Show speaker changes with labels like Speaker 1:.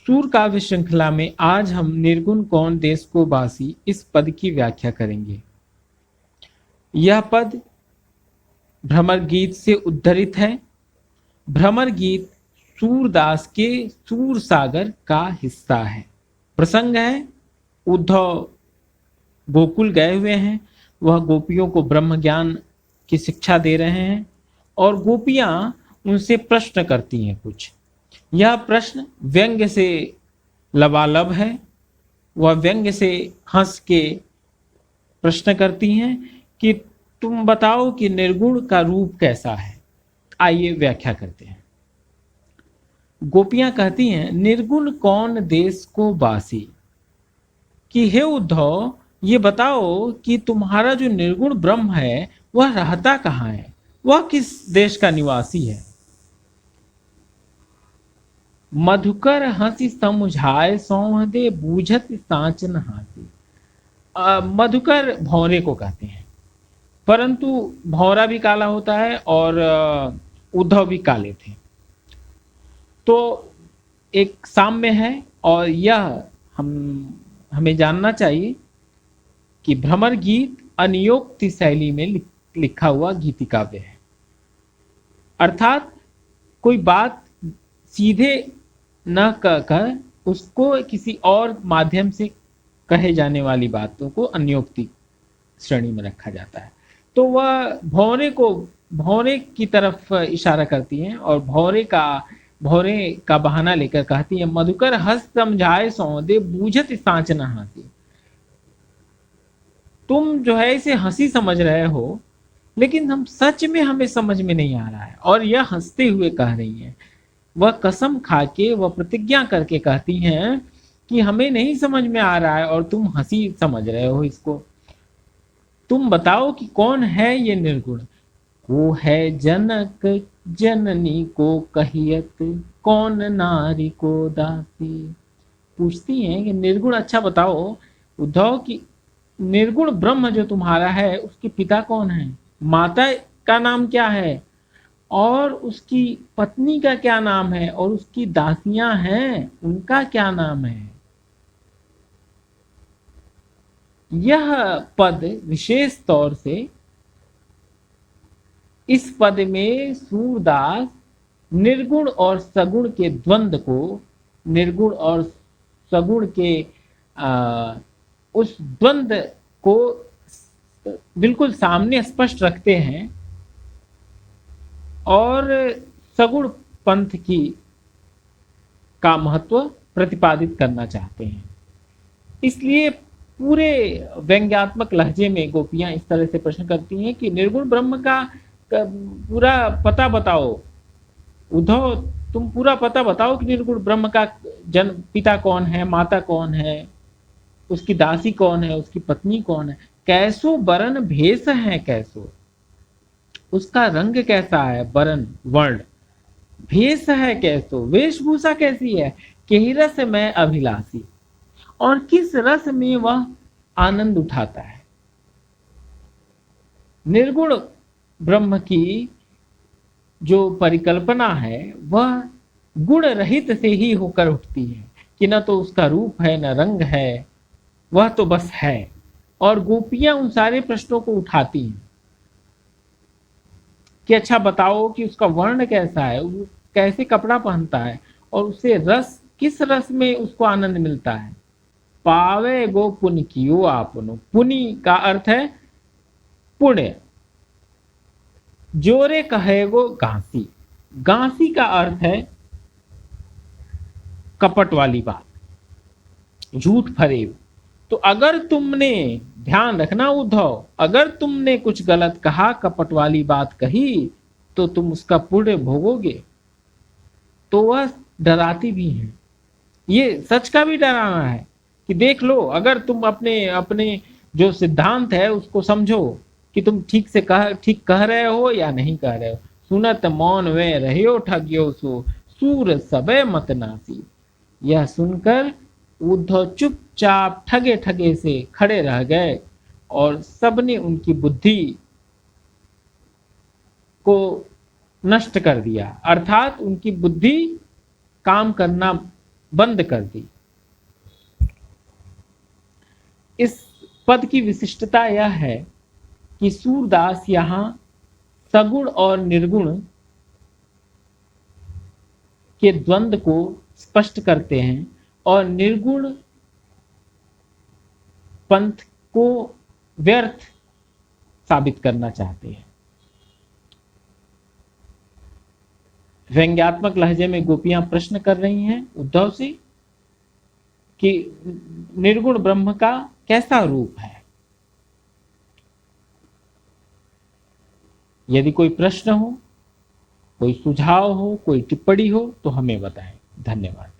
Speaker 1: सूर काव्य श्रृंखला में आज हम निर्गुण कौन देश को बासी इस पद की व्याख्या करेंगे। यह पद भ्रमर गीत से उद्धरित है। भ्रमर गीत सूरदास के सूर सागर का हिस्सा है। प्रसंग है, उद्धव गोकुल गए हुए हैं, वह गोपियों को ब्रह्म ज्ञान की शिक्षा दे रहे हैं और गोपियां उनसे प्रश्न करती हैं कुछ। यह प्रश्न व्यंग्य से लबालब है। वह व्यंग्य से हंस के प्रश्न करती हैं कि तुम बताओ कि निर्गुण का रूप कैसा है। आइए व्याख्या करते हैं। गोपियां कहती हैं, निर्गुण कौन देश को बासी, कि हे उद्धव ये बताओ कि तुम्हारा जो निर्गुण ब्रह्म है वह रहता कहाँ है, वह किस देश का निवासी है। मधुकर हंसी समुझाए सौहदे बूझत सांचन हाथी। मधुकर भौरे को कहते हैं, परंतु भौरा भी काला होता है और उद्धव भी काले थे, तो एक साम्य है। और यह हमें जानना चाहिए कि भ्रमर गीत अनियोक्ति शैली में लिखा हुआ गीति काव्य है, अर्थात कोई बात सीधे न कहकर उसको किसी और माध्यम से कहे जाने वाली बातों को अन्योक्ति श्रेणी में रखा जाता है। तो वह भौरे की तरफ इशारा करती हैं और भौरे का बहाना लेकर कहती है, मधुकर हंस समझाए सौदे बूझत सांच नहाती। तुम जो है इसे हंसी समझ रहे हो, लेकिन हम सच में हमें समझ में नहीं आ रहा है। और यह हंसते हुए कह रही हैं, वह कसम खा के वह प्रतिज्ञा करके कहती हैं कि हमें नहीं समझ में आ रहा है और तुम हंसी समझ रहे हो इसको। तुम बताओ कि कौन है ये निर्गुण। वो है जनक जननी को कहियत, कौन नारी को दासी। पूछती हैं कि निर्गुण अच्छा बताओ उद्धव कि निर्गुण ब्रह्म जो तुम्हारा है उसके पिता कौन है, माता का नाम क्या है, और उसकी पत्नी का क्या नाम है, और उसकी दासियां हैं उनका क्या नाम है। यह पद विशेष तौर से इस पद में सूरदास निर्गुण और सगुण के द्वंद्व को, निर्गुण और सगुण के उस द्वंद्व को बिल्कुल सामने स्पष्ट रखते हैं और सगुण पंथ का महत्व प्रतिपादित करना चाहते हैं। इसलिए पूरे व्यंग्यात्मक लहजे में गोपियां इस तरह से प्रश्न करती हैं कि निर्गुण ब्रह्म का पूरा पता बताओ उद्धव, तुम पूरा पता बताओ कि निर्गुण ब्रह्म का पिता कौन है, माता कौन है, उसकी दासी कौन है, उसकी पत्नी कौन है, कैसो बरन भेष है, कैसो उसका रंग कैसा है, बरन वर्ण, भेष है कैसो वेशभूषा कैसी है, केहि रस में अभिलाषी, और किस रस में वह आनंद उठाता है। निर्गुण ब्रह्म की जो परिकल्पना है वह गुण रहित से ही होकर उठती है कि न तो उसका रूप है न रंग है, वह तो बस है। और गोपियां उन सारे प्रश्नों को उठाती हैं कि अच्छा बताओ कि उसका वर्ण कैसा है, वो कैसे कपड़ा पहनता है, और उसे रस किस रस में उसको आनंद मिलता है। पावे गो पुण्य कियो आपनो, पुण्य का अर्थ है पुण्य, जोरे कहेगो गांसी, गांसी का अर्थ है कपट वाली बात, झूठ फरेब। तो अगर तुमने, ध्यान रखना उद्धव, अगर तुमने कुछ गलत कहा, कपट वाली बात कही, तो तुम उसका पुण्य भोगोगे। तो वह डराती भी है, ये सच का भी डराना है कि देख लो, अगर तुम अपने जो सिद्धांत है उसको समझो कि तुम ठीक कह रहे हो या नहीं कह रहे हो। सुनत मौन वे रहियो ठगियो सो, सूर सबे मत नासी। यह सुनकर उद्धव चुपचाप ठगे ठगे से खड़े रह गए और सबने उनकी बुद्धि को नष्ट कर दिया, अर्थात उनकी बुद्धि काम करना बंद कर दी। इस पद की विशिष्टता यह है कि सूरदास यहां सगुण और निर्गुण के द्वंद्व को स्पष्ट करते हैं और निर्गुण पंथ को व्यर्थ साबित करना चाहते हैं। व्यंग्यात्मक लहजे में गोपियां प्रश्न कर रही हैं उद्धव से कि निर्गुण ब्रह्म का कैसा रूप है। यदि कोई प्रश्न हो, कोई सुझाव हो, कोई टिप्पणी हो तो हमें बताएं। धन्यवाद।